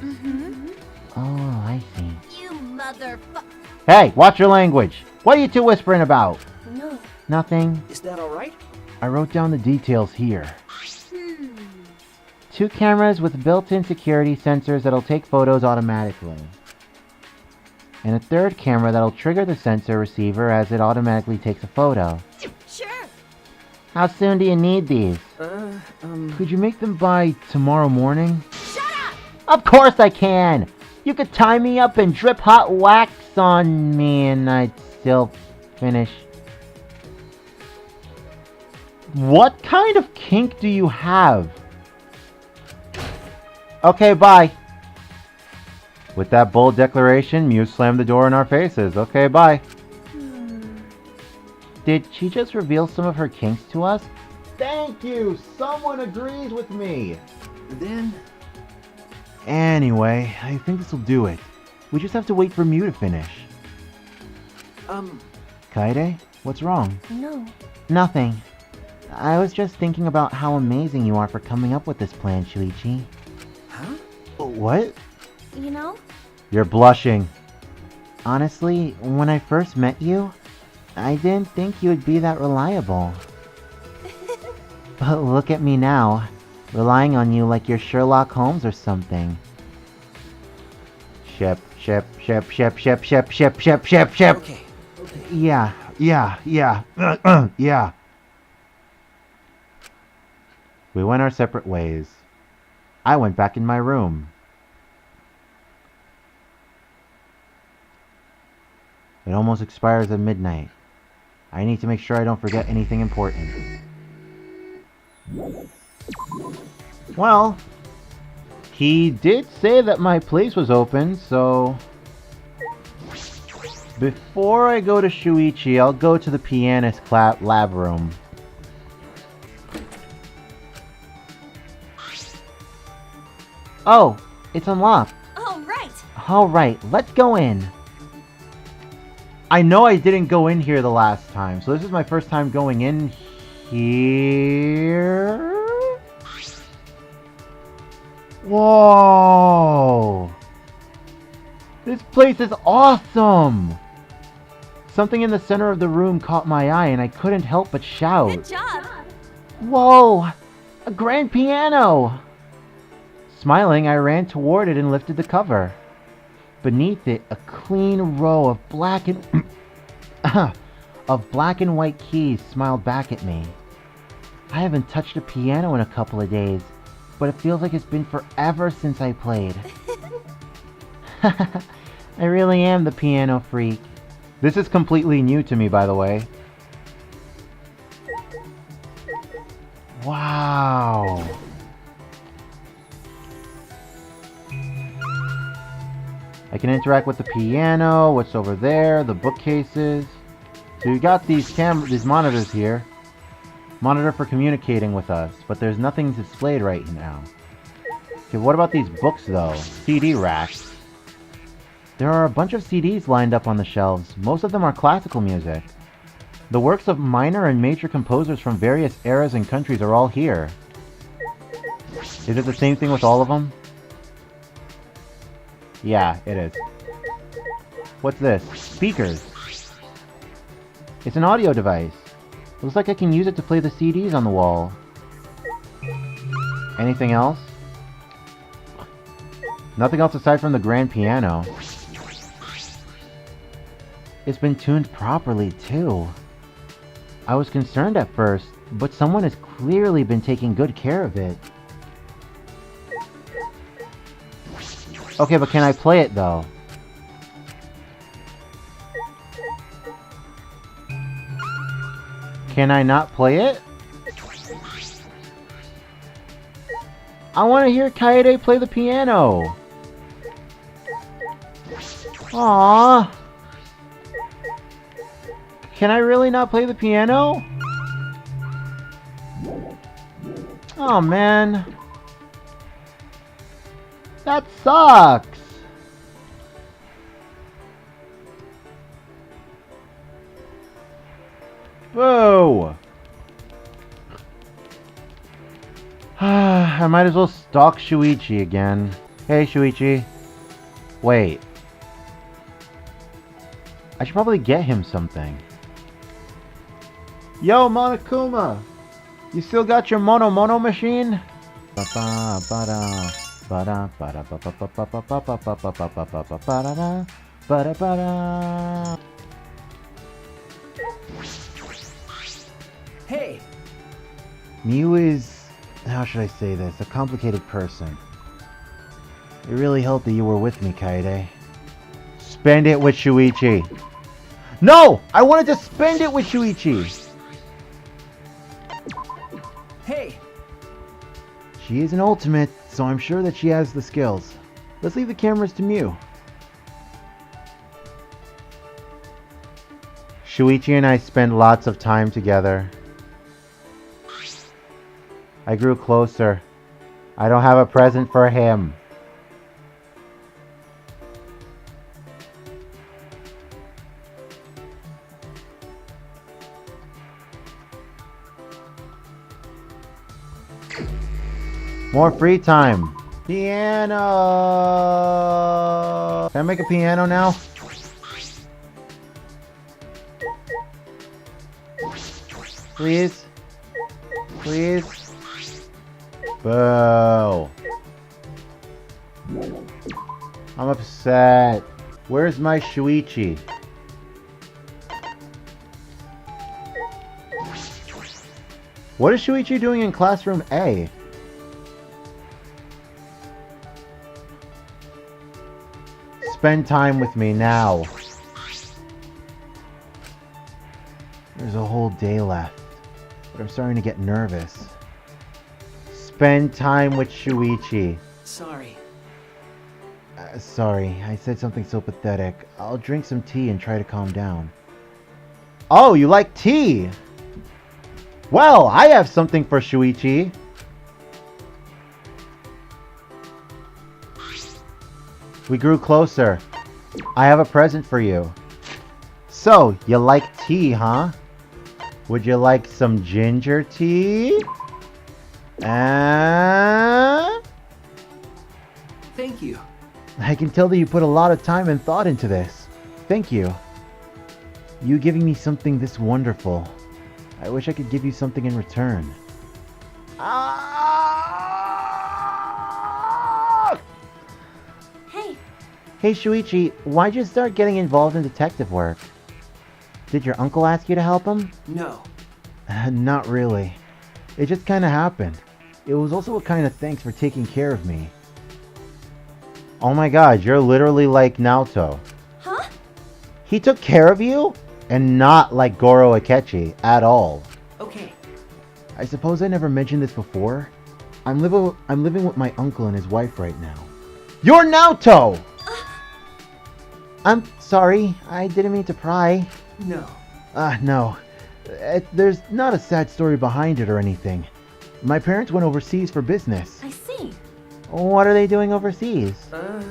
Oh, I see. You motherfucker. Hey, watch your language! What are you two whispering about? No. Nothing. is that alright? I wrote down the details here. 2 cameras with built-in security sensors that'll take photos automatically. And a 3rd camera that'll trigger the sensor receiver as it automatically takes a photo. Sure. How soon do you need these? Could you make them by tomorrow morning? Shut up! Of course I can! You could tie me up and drip hot wax on me and I'd still finish. What kind of kink do you have? Okay, bye. With that bold declaration, Mew slammed the door in our faces. Okay, bye. Did she just reveal some of her kinks to us? Thank you! Someone agrees with me! Then, Anyway, I think this'll do it. We just have to wait for Mew to finish. Kaede? What's wrong? No. Nothing. I was just thinking about how amazing you are for coming up with this plan, Shuichi. huh? What? You know? You're blushing. Honestly, when I first met you, I didn't think you would be that reliable. But look at me now, relying on you like you're Sherlock Holmes or something. Ship. Okay. Yeah. Yeah. We went our separate ways. I went back in my room. It almost expires at midnight. I need to make sure I don't forget anything important. Well, he did say that my place was open, so before I go to Shuichi, I'll go to the pianist lab room. Oh, it's unlocked. Oh, right. Alright, let's go in. I know I didn't go in here the last time, so this is my first time going in here. Whoa! This place is awesome! Something in the center of the room caught my eye and I couldn't help but shout. Good job. Whoa! A grand piano! Smiling, I ran toward it and lifted the cover. Beneath it, a clean row of black and white keys smiled back at me. I haven't touched a piano in a couple of days, but it feels like it's been forever since I played. I really am the piano freak. This is completely new to me, by the way. Wow. I can interact with the piano, what's over there, the bookcases. So you got these monitors here. Monitor for communicating with us, but there's nothing displayed right now. Okay, what about these books though? CD racks. There are a bunch of CDs lined up on the shelves. Most of them are classical music. The works of minor and major composers from various eras and countries are all here. Is it the same thing with all of them? Yeah, it is. What's this? Speakers. It's an audio device. Looks like I can use it to play the CDs on the wall. Anything else? Nothing else aside from the grand piano. It's been tuned properly, too. I was concerned at first, but someone has clearly been taking good care of it. Okay, but can I play it, though? Can I not play it? I want to hear Kaede play the piano! Aww! Can I really not play the piano? Oh, man. That sucks! Whoa! I might as well stalk Shuichi again. Hey, Shuichi. Wait. I should probably get him something. Yo, Monokuma! You still got your mono machine? Hey! Miu is, how should I say this, a complicated person. It really helped that you were with me, Kaede. Spend it with Shuichi. No! I wanted to spend it with Shuichi! Hey! She is an ultimate, so I'm sure that she has the skills. Let's leave the cameras to Miu. Shuichi and I spend lots of time together. I grew closer. I don't have a present for him. More free time. Piano. Can I make a piano now? Please? please? Boo. I'm upset. Where's my Shuichi? What is Shuichi doing in classroom A? Spend time with me now. There's a whole day left, but I'm starting to get nervous. Spend time with Shuichi. Sorry. Sorry, I said something so pathetic. I'll drink some tea and try to calm down. Oh, you like tea? Well, I have something for Shuichi. We grew closer. I have a present for you. So, you like tea, huh? Would you like some ginger tea? Thank you. I can tell that you put a lot of time and thought into this. Thank you. You giving me something this wonderful. I wish I could give you something in return. Hey, Hey Shuichi, why'd you start getting involved in detective work? Did your uncle ask you to help him? No. Not really. It just kinda happened. It was also a kind of thanks for taking care of me. Oh my god, you're literally like Naoto. huh? He took care of you? And not like Goro Akechi at all. Okay. I suppose I never mentioned this before. I'm living with my uncle and his wife right now. You're Naoto! I'm sorry, I didn't mean to pry. No. No. There's not a sad story behind it or anything. My parents went overseas for business. I see. What are they doing overseas? Uh,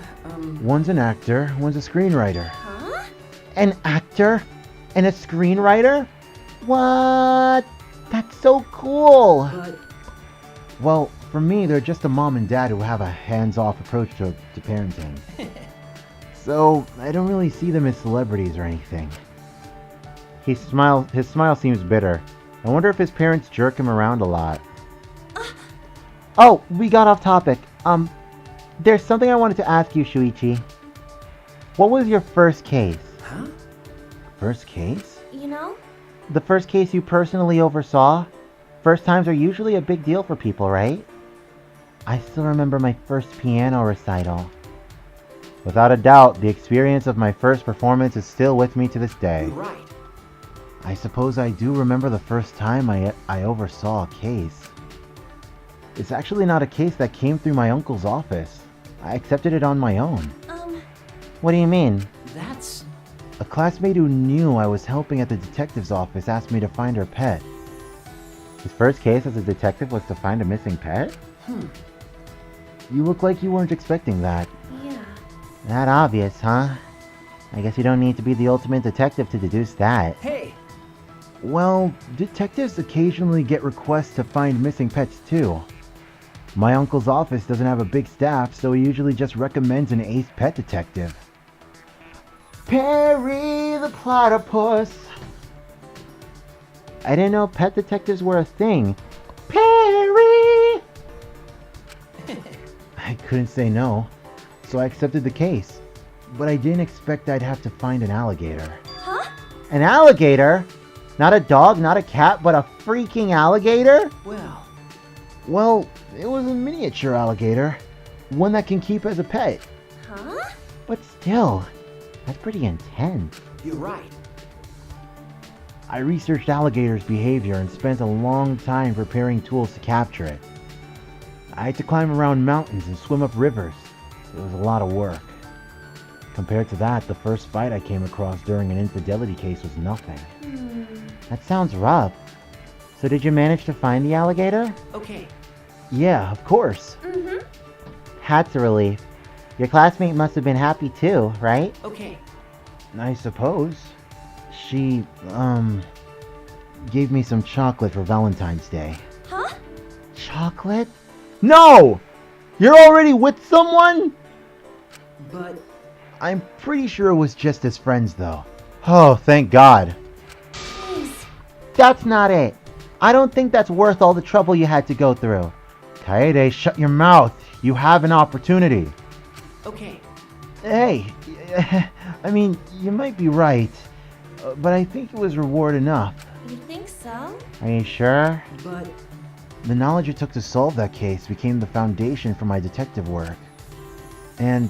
One's an actor, one's a screenwriter. Huh? An actor? And a screenwriter? What? That's so cool! but... Well, for me, they're just a mom and dad who have a hands-off approach to parenting. So, I don't really see them as celebrities or anything. His smile seems bitter. I wonder if his parents jerk him around a lot. Oh, we got off topic. There's something I wanted to ask you, Shuichi. What was your first case? Huh? First case? You know? The first case you personally oversaw? First times are usually a big deal for people, right? I still remember my first piano recital. Without a doubt, the experience of my first performance is still with me to this day. You're right. I suppose I do remember the first time I oversaw a case. It's actually not a case that came through my uncle's office. I accepted it on my own. What do you mean? That's... A classmate who knew I was helping at the detective's office asked me to find her pet. His first case as a detective was to find a missing pet? You look like you weren't expecting that. Yeah. That obvious, huh? I guess you don't need to be the ultimate detective to deduce that. Hey! Well, detectives occasionally get requests to find missing pets too. My uncle's office doesn't have a big staff, so he usually just recommends an ace pet detective. Perry the platypus! I didn't know pet detectives were a thing. Perry! I couldn't say no, so I accepted the case. But I didn't expect I'd have to find an alligator. Huh? An alligator? Not a dog, not a cat, but a freaking alligator? Well, it was a miniature alligator. One that can keep as a pet. Huh? But still, that's pretty intense. You're right. I researched alligators' behavior and spent a long time preparing tools to capture it. I had to climb around mountains and swim up rivers. It was a lot of work. Compared to that, the first fight I came across during an infidelity case was nothing. That sounds rough. So did you manage to find the alligator? Okay. Yeah, of course. That's a relief. Your classmate must have been happy too, right? Okay. I suppose. She, gave me some chocolate for Valentine's Day. Huh? Chocolate? No! You're already with someone? But... I'm pretty sure it was just as friends, though. Oh, thank God. Please. That's not it. I don't think that's worth all the trouble you had to go through. Kaede, shut your mouth. You have an opportunity. Okay. Hey, I mean, you might be right, but I think it was reward enough. You think so? Are you sure? But The knowledge it took to solve that case became the foundation for my detective work. And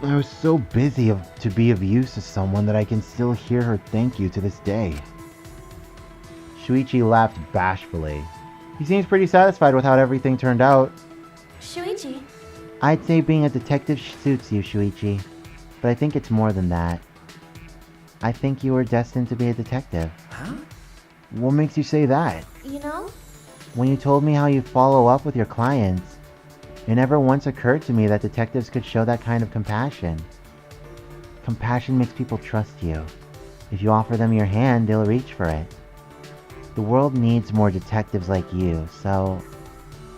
I was so busy to be of use to someone that I can still hear her thank you to this day. Shuichi laughed bashfully. He seems pretty satisfied with how everything turned out. Shuichi. I'd say being a detective suits you, Shuichi, but I think it's more than that. I think you were destined to be a detective. huh? What makes you say that? You know? When you told me how you follow up with your clients, it never once occurred to me that detectives could show that kind of compassion. Compassion makes people trust you. If you offer them your hand, they'll reach for it. The world needs more detectives like you, so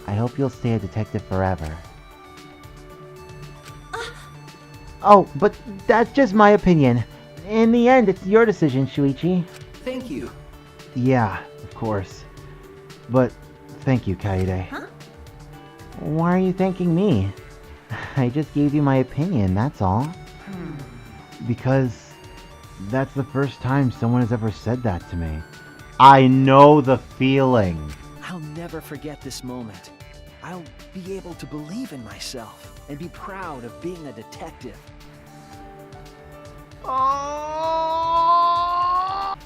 I hope you'll stay a detective forever. Oh, but that's just my opinion. In the end, it's your decision, Shuichi. Thank you. Yeah, of course. But thank you, Kaede. Huh? Why are you thanking me? I just gave you my opinion, that's all. Because that's the first time someone has ever said that to me. I know the feeling. I'll never forget this moment. I'll be able to believe in myself and be proud of being a detective.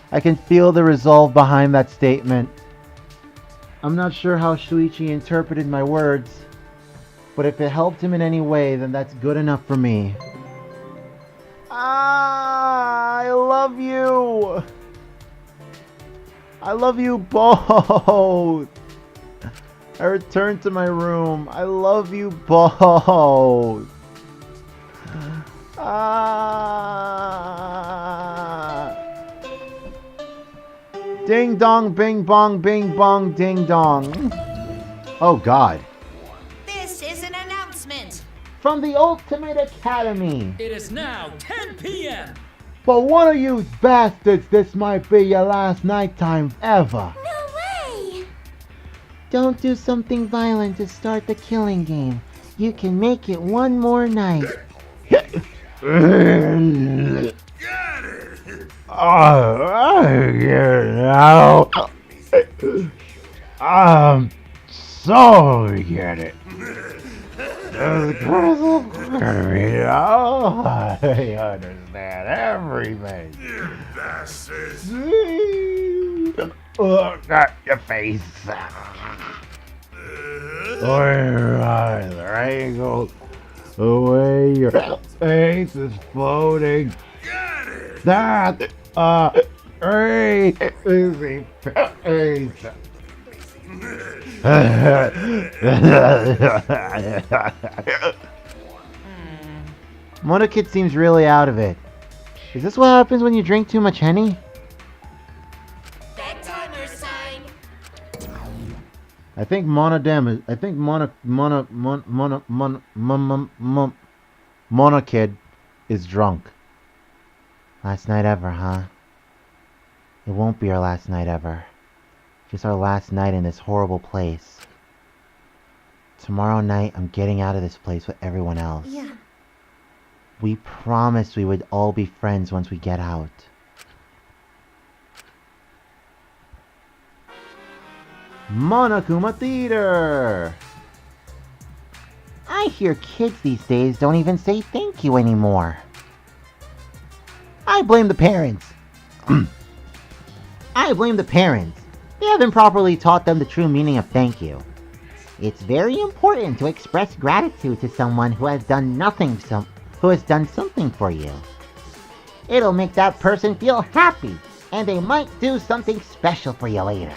I can feel the resolve behind that statement. I'm not sure how Shuichi interpreted my words, but if it helped him in any way, then that's good enough for me. I love you! I love you both! I returned to my room. I love you both! Ding dong, bing bong, bing bong, ding dong. Oh God. This is an announcement. From the Ultimate Academy. It is now 10 p.m. For one of you bastards, this might be your last nighttime ever. No way! Don't do something violent to start the killing game. You can make it one more night. So get it. I understand everything. You bastards. Look at your face. There you go. The way your face is floating. That crazy face. Mona Kid seems really out of it. Is this what happens when you drink too much Henny? Bedtimer sign. I think Mona Kid is drunk. Last night ever, huh? It won't be our last night ever. Just our last night in this horrible place. Tomorrow night, I'm getting out of this place with everyone else. Yeah. We promised we would all be friends once we get out. Monokuma Theater! I hear kids these days don't even say thank you anymore. I blame the parents. I blame the parents. They haven't properly taught them the true meaning of thank you. It's very important to express gratitude to someone who has done something for you. It'll make that person feel happy, and they might do something special for you later.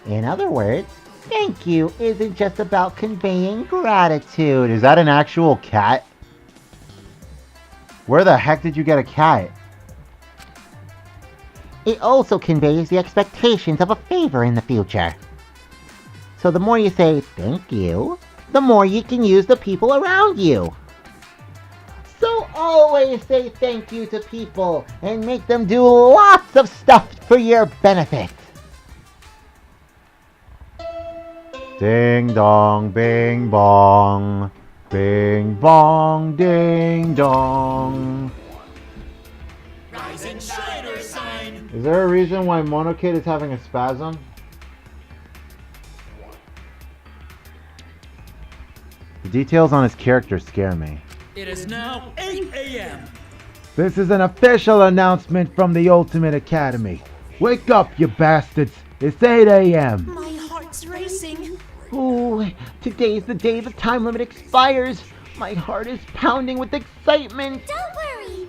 In other words, thank you isn't just about conveying gratitude. Is that an actual cat? Where the heck did you get a cat? It also conveys the expectations of a favor in the future. So the more you say thank you, the more you can use the people around you. So Always say thank you to people and make them do lots of stuff for your benefit. Ding dong, bing bong. Bing bong, ding dong. Rise and shine or sign. Is there a reason why Monokid is having a spasm? The details on his character scare me. It is now 8 a.m. This is an official announcement from the Ultimate Academy. Wake up, you bastards. It's 8 a.m. My heart's racing. Ooh, today's the day the time limit expires. My heart is pounding with excitement. Don't worry.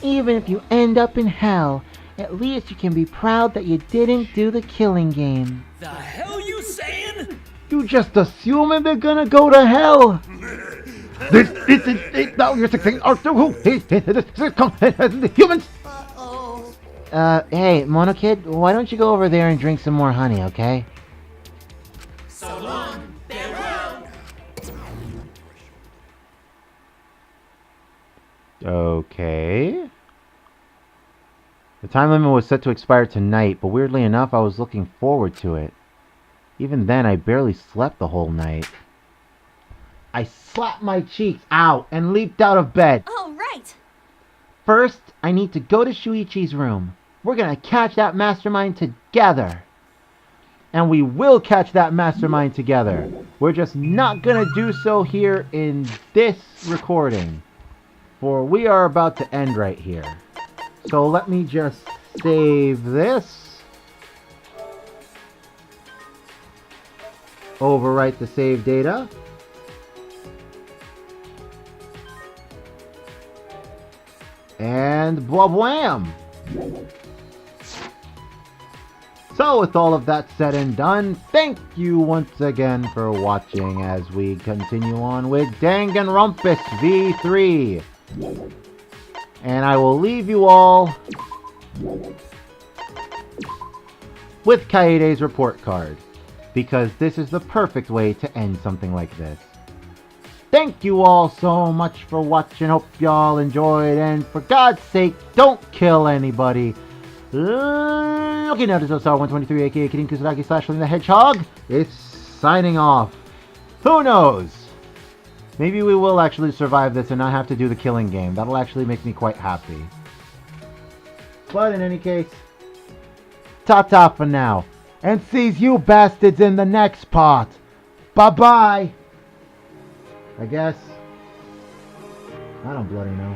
Even if you end up in hell, at least you can be proud that you didn't do the killing game. The hell you saying? You just assuming they're gonna go to hell. This is now you're succeeding Arthur who the humans. Hey, Monokid, why don't you go over there and drink some more honey, okay? So long, farewell. Okay. The time limit was set to expire tonight, but weirdly enough, I was looking forward to it. Even then, I barely slept the whole night. I slapped my cheeks out and leaped out of bed. Oh, right. First, I need to go to Shuichi's room. We're gonna catch that mastermind together. And we will catch that mastermind together. We're just not gonna do so here in this recording. For we are about to end right here. So let me just save this. Overwrite the save data. And blah blam! So with all of that said and done, thank you once again for watching as we continue on with Danganronpa V3. And I will leave you all with Kaede's report card, because this is the perfect way to end something like this. Thank you all so much for watching. Hope y'all enjoyed, and for God's sake, don't kill anybody. Okay, now this is Star 123, aka Kadeem Kusaragi / the Hedgehog. It's signing off. Who knows? Maybe we will actually survive this and not have to do the killing game. That'll actually make me quite happy. But in any case, ta-ta for now. And sees you bastards in the next part. Bye-bye. I guess. I don't bloody know.